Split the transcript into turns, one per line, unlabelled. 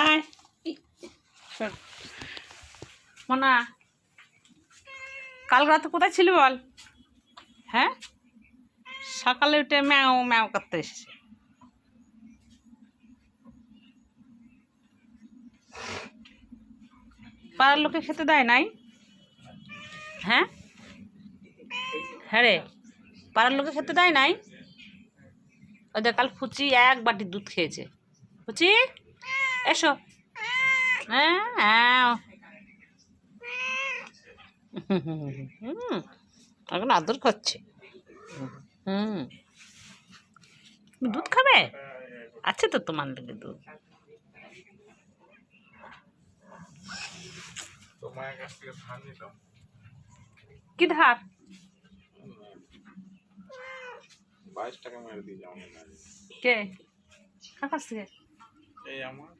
আয় মোনা, কাল রাতে কোথায় ছিলি বল? হ্যাঁ, সকালে উঠে ম্যাও ম্যাও করতে এসেছে। পাড়ার লোকে খেতে দেয় নাই? হ্যাঁ হ্যাঁ রে, পাড়ার লোকে খেতে দেয় নাই? ওদের কাল ফুচি এক বাটি দুধ খেয়েছে। ফুচি এসো। হ্যাঁ হ্যাঁ এখন আদর খাচ্ছে। হুম, দুধ খাবে? আছে তো তোমার লেগে দুধ। কি ধার?
22 টাকা মেরে দিয়ে যাও।
কে কার কাছ থেকে?
এই আমার